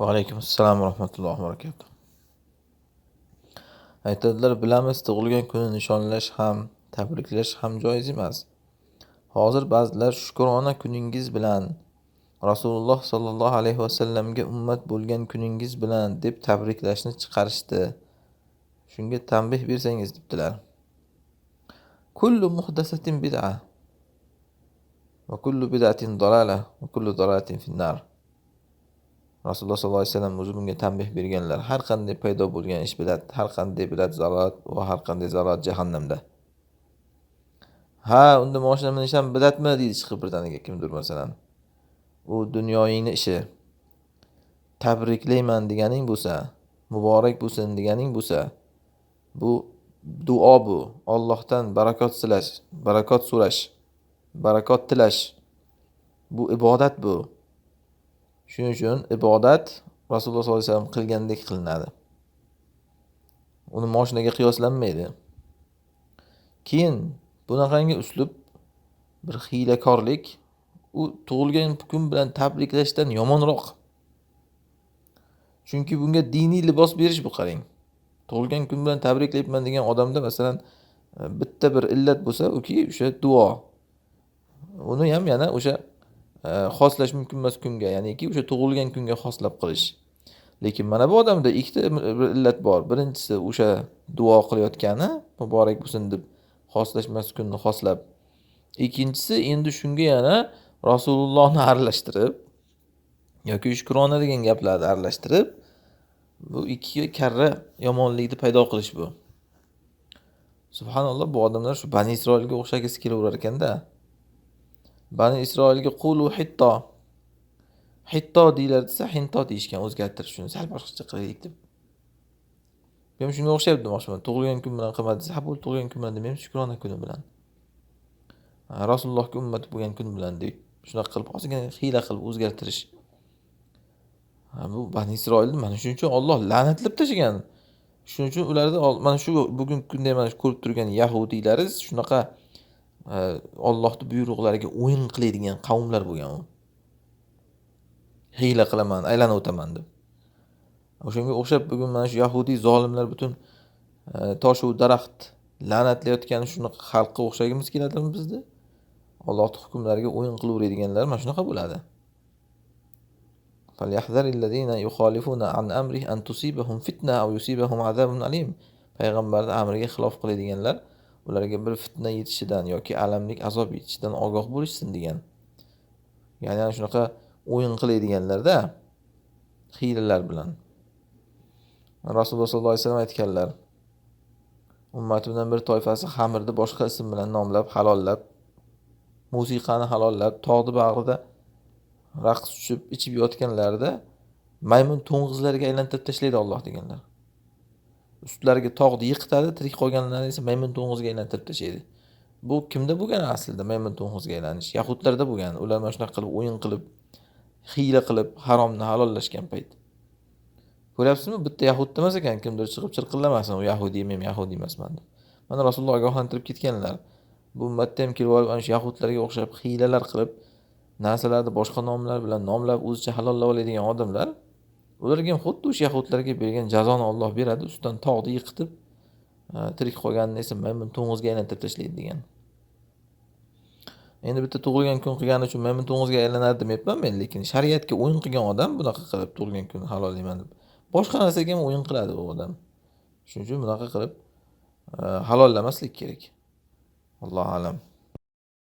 Va alaykum assalom va rahmatullohi va barakatuh. Aytadilar, bilamiz, tug'ilgan kuni nishonlash ham, tabriklash ham joiz emas. Hozir ba'zilar shukrona kuningiz bilan, Rasululloh sollallohu alayhi vasallamga ummat bo'lgan kuningiz bilan deb tabriklashni chiqarishdi. Shunga tanbeh bersangiz debdilar. Kullu muhdasatin bid'a va kullu bid'atin dalalah va kullu dalalatin finnar. Rasululloh sollallohu alayhi vasallam o'zi bunga tanbeh berganlar. Har qanday paydo bo'lgan ish bidat, har qanday bidat zalolat va har qanday zalolat jahannamda. Ha, unda mashina minish ham bidatmi deydi chiqib birdaniga kimdir masalan. U dunyoyingni ishi. Tabriklayman deganing bo'lsa, muborak bo'lsin deganing bo'lsa, bu duo bu. Allohdan barakot so'rash, barakot tilash. Bu ibodat bu. Shuning uchun ibodat Rasululloh sollallohu alayhi vasallam qilgandek qilinadi. Uni mashinaga qiyoslanmaydi. Keyin bunaqangi uslub bir hiylakorlik, u tug'ilgan kun bilan tabriklashdan yomonroq. Chunki bunga diniy libos berish bu, qarang. Tug'ilgan kun bilan tabriklayman degan odamda masalan bitta bir illat bo'lsa, uki o'sha duo. Uni ham yana o'sha xoslash mumkin emas kunga, ya'niki o'sha tug'ilgan kunga xoslab qilish. Lekin mana bu odamda ikkita illat bor. Birinchisi o'sha duo qilayotgani, muborak bo'lsin deb xoslashmas kunni xoslab. Ikkinchisi endi shunga yana Rasulullohni aralashtirib yoki shukrona degan gaplarni aralashtirib, bu ikki karra yomonlikni paydo qilish bu. Subhanalloh, bu odamlar shu Bani Isroilga o'xshagisi kelaverar ekanda. Bani Isroilga qulu hitto. Hitto deylar desa, hinto deyishgan, o'zgartirish shuni sal boshqacha qilaylik deb. Men shunga o'xshayapti demoqchiman. Tug'ilgan kun bilan qilma desa, ha, bu tug'ilgan kun bilan demayman, shukrona kuni bilan. Rasulullohga ummat bo'lgan kun bilan deb shunaqa qilib ozgina hiyla qilib o'zgartirish. Bu Bani Isroilni mana shuning uchun Alloh la'natlab tashagan. Shuning uchun ularda mana shu bugungi kunda mana ko'rib turgan yahudiylariz shunaqa Allohning buyruqlariga o'yin qiladigan qavmlar bo'lgan u. Hiyla qilaman, aylanib o'taman deb. O'shanga o'xshab bugun mana shu yahudiy zolimlar butun toshu daraxt la'natlayotgan shunaqa xalqqa o'xshagimiz keladimi bizda? Allohning hukmlariga o'yin qilaveradiganlar mana shunaqa bo'ladi. Falyahdharillazina yukhalifuna an amrihi an tusibahum fitna aw yusibahum azabun alim. Payg'ambarning amriga xilof qiladiganlar ularga bir fitna yetishidan yoki alamlik azob yetishidan ogoh bo'lishsin degan. Ya'ni shunaqa o'yin qiladiganlarda hiylalar bilan. Rasululloh sollallohu alayhi vasallam aytganlar, ummatimdan bir toifasi xamirni boshqa ism bilan nomlab, halollab, musiqani halollab, tog'ni bag'rida raqs tushib, ichib yotganlarida maymun to'ng'izlarga aylantirib tashlaydi Alloh deganlar. Ustlariga tog'ni yiqitadi, tirik qolganlarni esa maymun to'ng'izga aylantirib tashlaydi. Bu kimda bo'lgan aslida maymun to'ng'izga aylanish? Yahudlarda bo'lgan. Ular mana shunaqa qilib, o'yin qilib, hiyla qilib, haromni halollashgan payt. Ko'ryapsizmi? Bitta yahudda emas ekan, kimdir chiqib chirqillamasin, u yahudiy, men yahudiy emasman deb. Mana Rasululloh ogohlantirib ketganlar. Bu ummatda ham kelib olib, ana shu yahudlarga o'xshab hiylalar qilib, narsalarni boshqa nomlar bilan nomlab o'zicha halollab oladigan odamlar, ularga ham xuddi o'sha yahudlarga bergan jazoni Alloh beradi, ustidan tog'ni yiqitib, tirik qolganini esa maymun to'ng'izga aylantirib tashlaydi degan. Endi bitta tug'ilgan kun qilgani uchun maymun to'ng'izga aylanadi demayapman men, lekin shariatga o'yin qilgan odam bunaqa qilib tug'ilgan kun halollayman deb boshqa narsaga ham o'yin qiladi u odam. Shuning uchun bunaqa qilib halollamaslik kerak. Allohu alam.